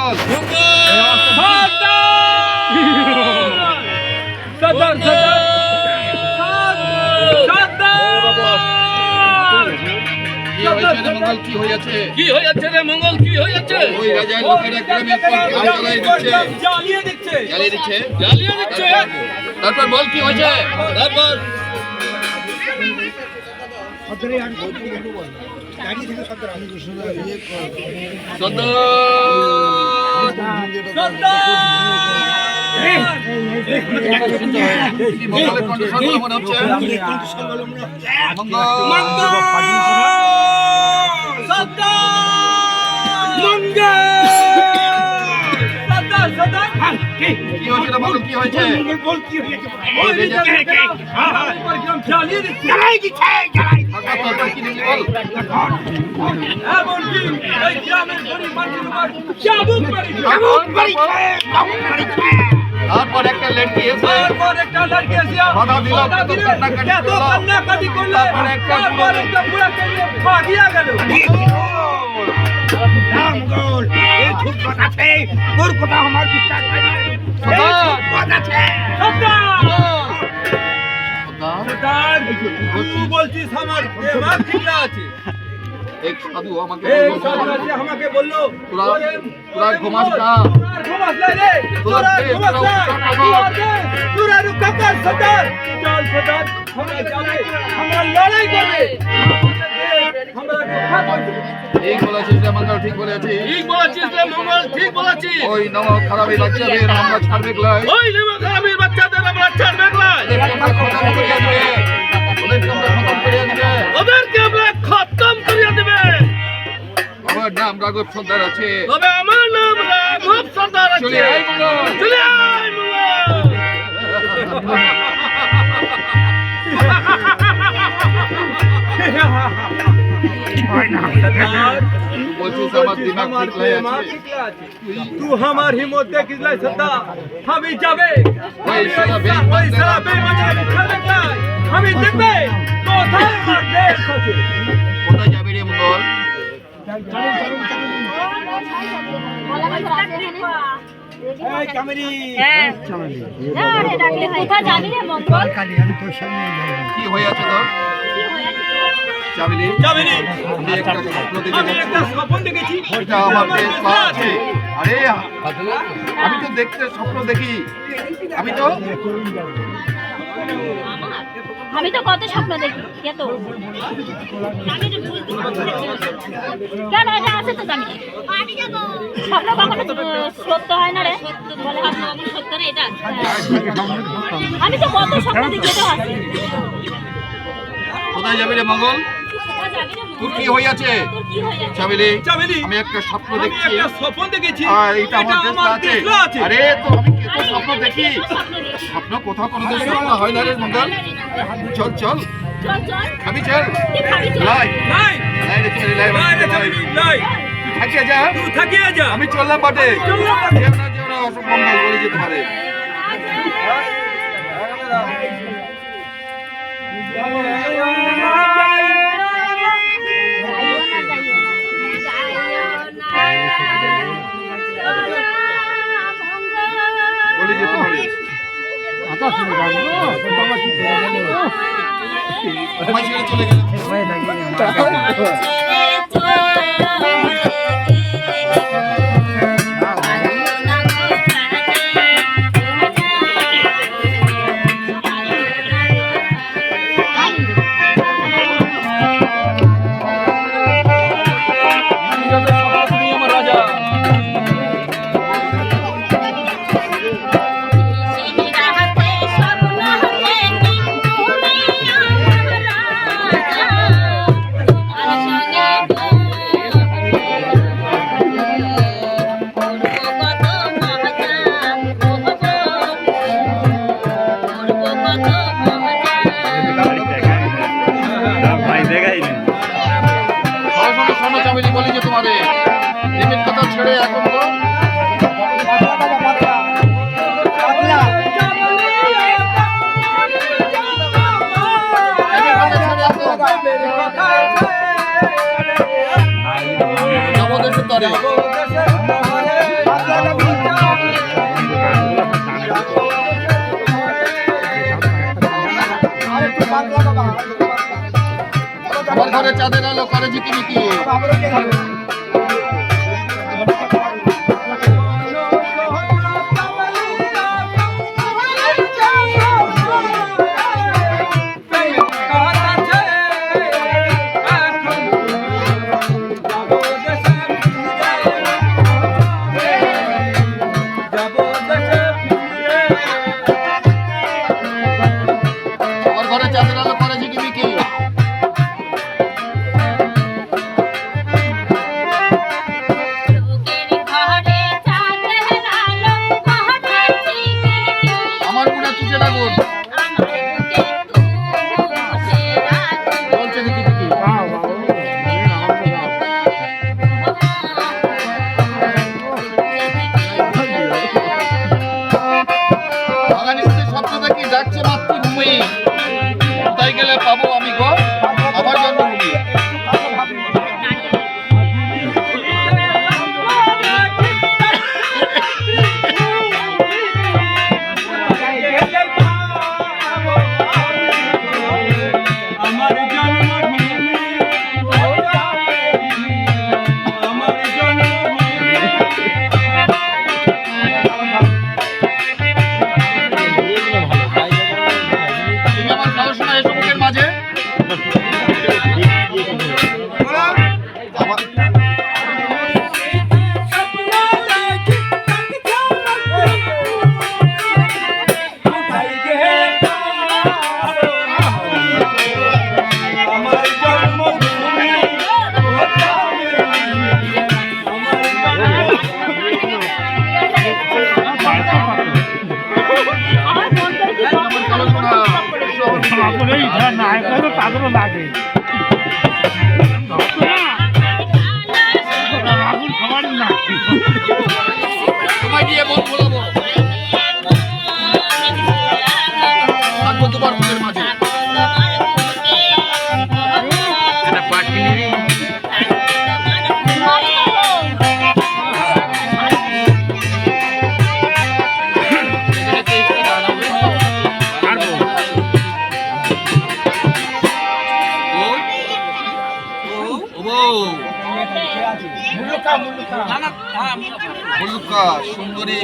মঙ্গল। কি হয়েছে রে মঙ্গল? কি হয়েছে? ওই রাজার লোকেরা গ্রামে জ্বালিয়ে দিচ্ছে। তারপর বল কি হয়েছে? তারপর কি হয়েছে? তারপর একটা লড়কি এসে বাধা দিল, কান্নাকাটি করলো, তারপর একটা বুড়াকে নিয়ে ভাগিয়া গেল। তোর কথা আমার বিশ্বাস হয় না। বলছিস আমার ঠিক আছে। এক সাধু আমাকে বললো তোরা ঘুমাস না, লড়াই করবে। ঠিক বলেছিস। ওই খারাপি বাচ্চাদের আমরা ছাড়বে গলাই, ওদেরকে আমরা খতম করিয়া দেবে। আমার নাম রাঘব সর্দার আছে, তবে আমার নাম রাঘব সর্দার আছে। চলে আয় तू हमार हिम्मत देखिस लाई सदा हमी जाबे हमी देखबे কোথায় মারবে কোথায় যাবে রে মঙ্গল? এই কামেরি না রে ডাকলে কোথায় যাবি রে মঙ্গল? কালি আমি তোর সামনে কি হইছে তোর? কি হইছে চাবিলি আমি একটা স্বপ্ন দেখেছি। ওটা আমার বেশ আছে। আরে আমি তো দেখতে স্বপ্ন দেখি। আমি তো কত স্বপ্ন দেখি। কত কেন এটা আছে তো জানি স্বপ্ন কখনো সত্য হয় না রে। বলে সত্য রে এটা। আমি তো কত স্বপ্ন দেখি। এটা আছে। কোথায় যাবি রে মঙ্গল? তোর কি হইয়াছে? চাবিলি আমি একটা স্বপ্ন দেখেছি। আর এটা আমার দেশ আছে। আরে তো আমি কত স্বপ্ন দেখি। স্বপ্ন কোথাও কোনো স্বপ্ন হয় না রে মঙ্গল। চল খাবি চল। তুই থাকিয়ে যা। আমি চললাম বাটে। মঙ্গল বলে যেতে পারে। চলে গেল। বলি যে তোমাদের প্রেমের কথা ছেড়ে এখন তো আমাদের ঘরে চাঁদের আলো করে ঝিকিমিকি। কোথায় গেলে পাবো আমি গো আমার জন্মভূমি। সুন্দরী